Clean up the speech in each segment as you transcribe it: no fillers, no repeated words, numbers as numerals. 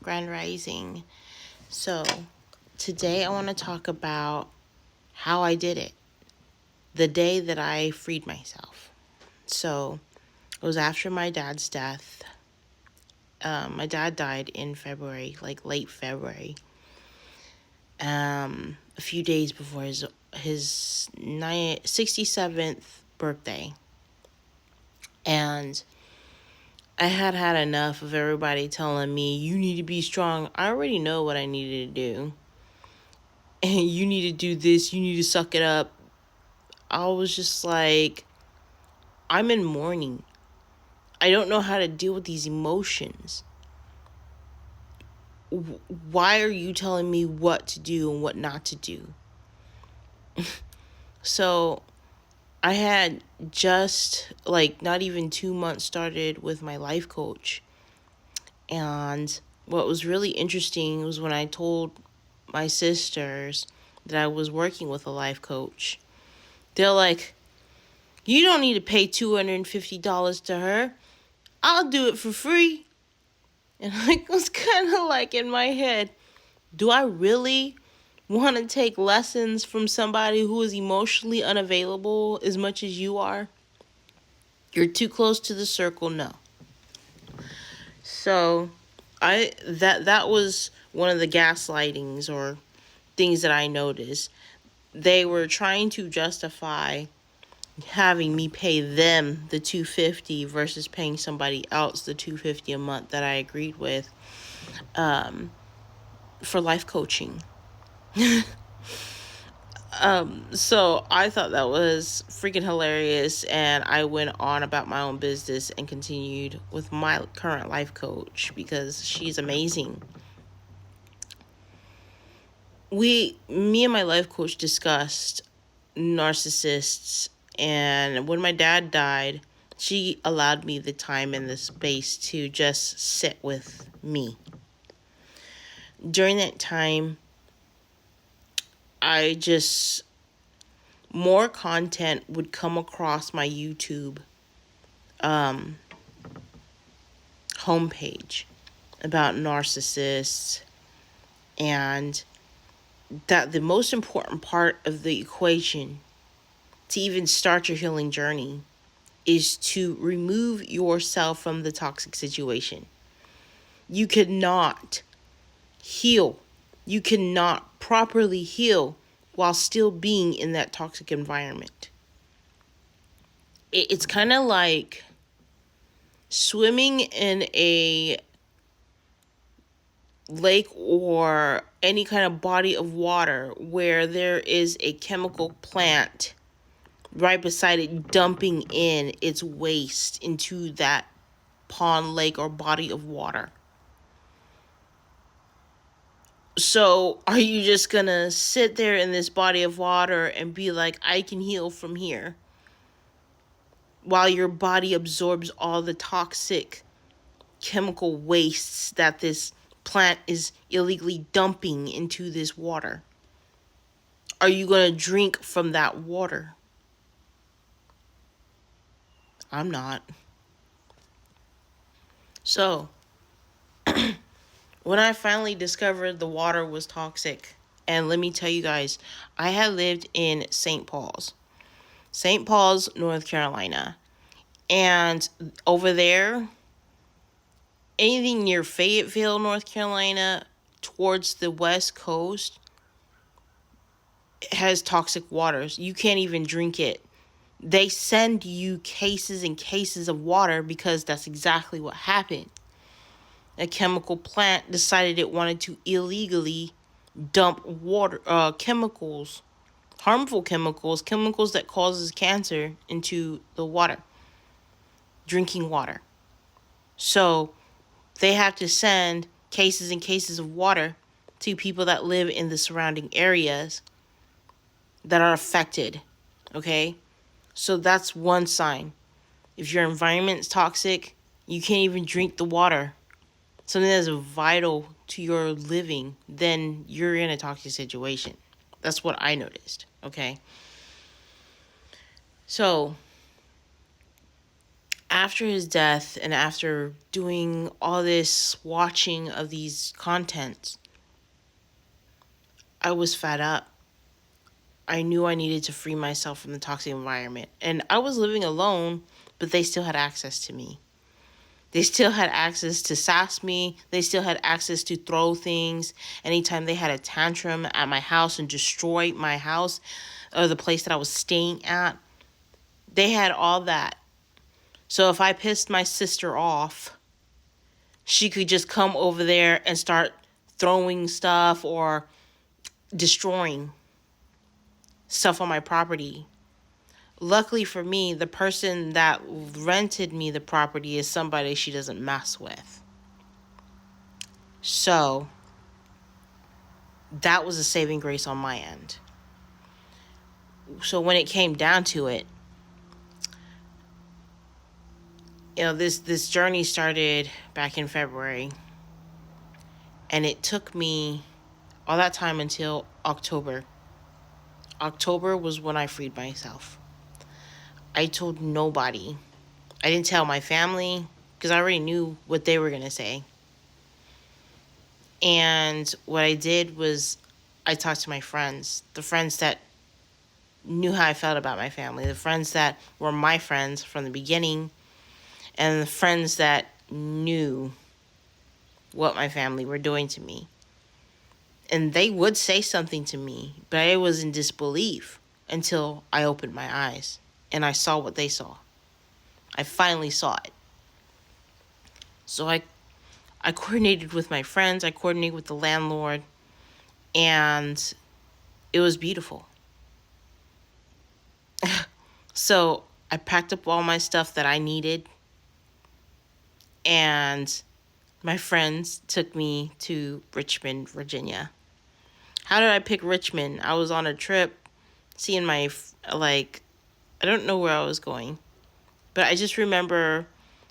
Grand Rising. So, today I want to talk about how I did it. The day that I freed myself. So, it was after my dad's death. My dad died in February, like late February. A few days before his 67th birthday. And I had enough of everybody telling me, you need to be strong. I already know what I needed to do. And you need to do this, you need to suck it up. I was just like, I'm in mourning. I don't know how to deal with these emotions. Why are you telling me what to do and what not to do? So I had just not even 2 months started with my life coach. And what was really interesting was when I told my sisters that I was working with a life coach. They're like, you don't need to pay $250 to her. I'll do it for free. And I was kind of like in my head, do I really want to take lessons from somebody who is emotionally unavailable as much as you are? You're too close to the circle, no. So that was one of the gaslightings or things that I noticed. They were trying to justify having me pay them the $250 versus paying somebody else the $250 a month that I agreed with for life coaching. So I thought that was freaking hilarious, and I went on about my own business and continued with my current life coach because she's amazing. Me and my life coach discussed narcissists, and when my dad died, she allowed me the time and the space to just sit with me. During that time, I just more content would come across my YouTube homepage about narcissists, and that the most important part of the equation to even start your healing journey is to remove yourself from the toxic situation. You cannot heal. You cannot properly heal while still being in that toxic environment. It's kind of like swimming in a lake or any kind of body of water where there is a chemical plant right beside it dumping in its waste into that pond, lake, or body of water. So are you just gonna sit there in this body of water and be like, I can heal from here, while your body absorbs all the toxic chemical wastes that this plant is illegally dumping into this water? Are you gonna drink from that water? I'm not. So when I finally discovered the water was toxic, and let me tell you guys, I had lived in St. Paul's, North Carolina. And over there, anything near Fayetteville, North Carolina, towards the West Coast, has toxic waters. You can't even drink it. They send you cases and cases of water because that's exactly what happened. A chemical plant decided it wanted to illegally dump water, chemicals, harmful chemicals that causes cancer into the water, drinking water. So they have to send cases and cases of water to people that live in the surrounding areas that are affected. Okay? So that's one sign. If your environment is toxic, you can't even drink the water, something that's vital to your living, then you're in a toxic situation. That's what I noticed. Okay? So After his death and after doing all this watching of these contents, I was fed up. I knew I needed to free myself from the toxic environment. And I was living alone, but they still had access to me. They still had access to sass me. They still had access to throw things. Anytime they had a tantrum at my house and destroy my house or the place that I was staying at, they had all that. So if I pissed my sister off, she could just come over there and start throwing stuff or destroying stuff on my property. Luckily for me, the person that rented me the property is somebody she doesn't mess with. So that was a saving grace on my end. So when it came down to it, this journey started back in February, and it took me all that time until October. October was when I freed myself. I told nobody. I didn't tell my family because I already knew what they were going to say. And what I did was I talked to my friends, the friends that knew how I felt about my family, the friends that were my friends from the beginning, and the friends that knew what my family were doing to me. And they would say something to me, but I was in disbelief until I opened my eyes and I saw what they saw. I finally saw it. So I coordinated with my friends, I coordinated with the landlord, and it was beautiful. So I packed up all my stuff that I needed, and my friends took me to Richmond, Virginia. How did I pick Richmond? I was on a trip seeing I don't know where I was going, but I just remember,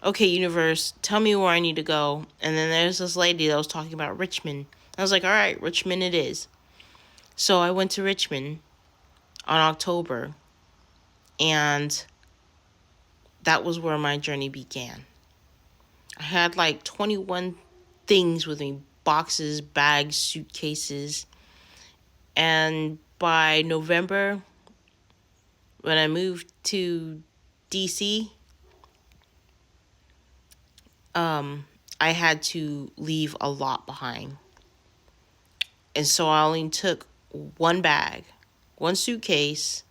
okay, universe, tell me where I need to go. And then there's this lady that was talking about Richmond. I was like, all right, Richmond it is. So I went to Richmond on October, and that was where my journey began. I had 21 things with me, boxes, bags, suitcases. And by November, when I moved to DC, I had to leave a lot behind. And so I only took one bag, one suitcase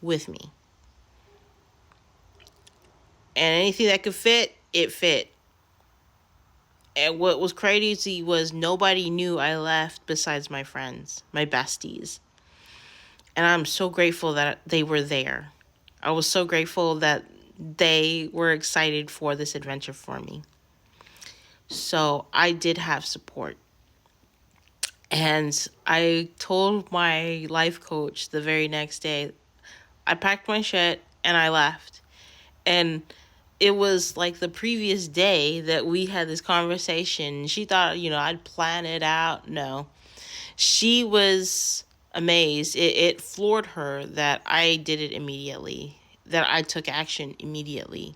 with me. And anything that could fit, it fit. And what was crazy was nobody knew I left besides my friends, my besties. And I'm so grateful that they were there. I was so grateful that they were excited for this adventure for me. So I did have support. And I told my life coach the very next day, I packed my shit and I left. And it was like the previous day that we had this conversation. She thought, I'd plan it out. No. She was amazed. It floored her that I did it immediately, that I took action immediately.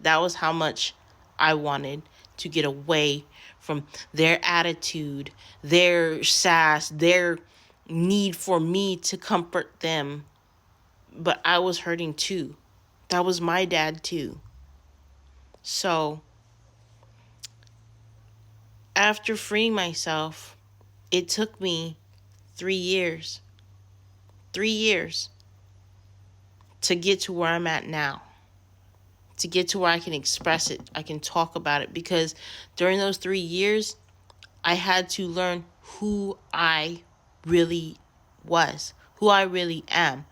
That was how much I wanted to get away from their attitude, their sass, their need for me to comfort them. But I was hurting too. That was my dad too. So after freeing myself, it took me 3 years. 3 years to get to where I'm at now. To get to where I can express it, I can talk about it, because during those 3 years, I had to learn who I really was, who I really am.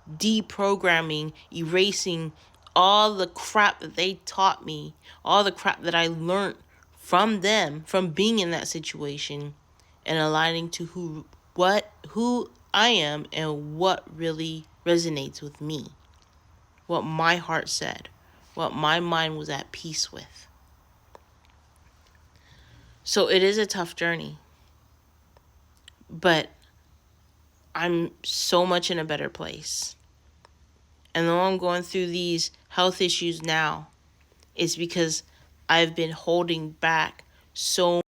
Deprogramming, erasing all the crap that they taught me, all the crap that I learned from them, from being in that situation, and aligning to who I am and what really resonates with me. What my heart said, what my mind was at peace with. So it is a tough journey, but I'm so much in a better place. And though I'm going through these health issues now, it's because I've been holding back so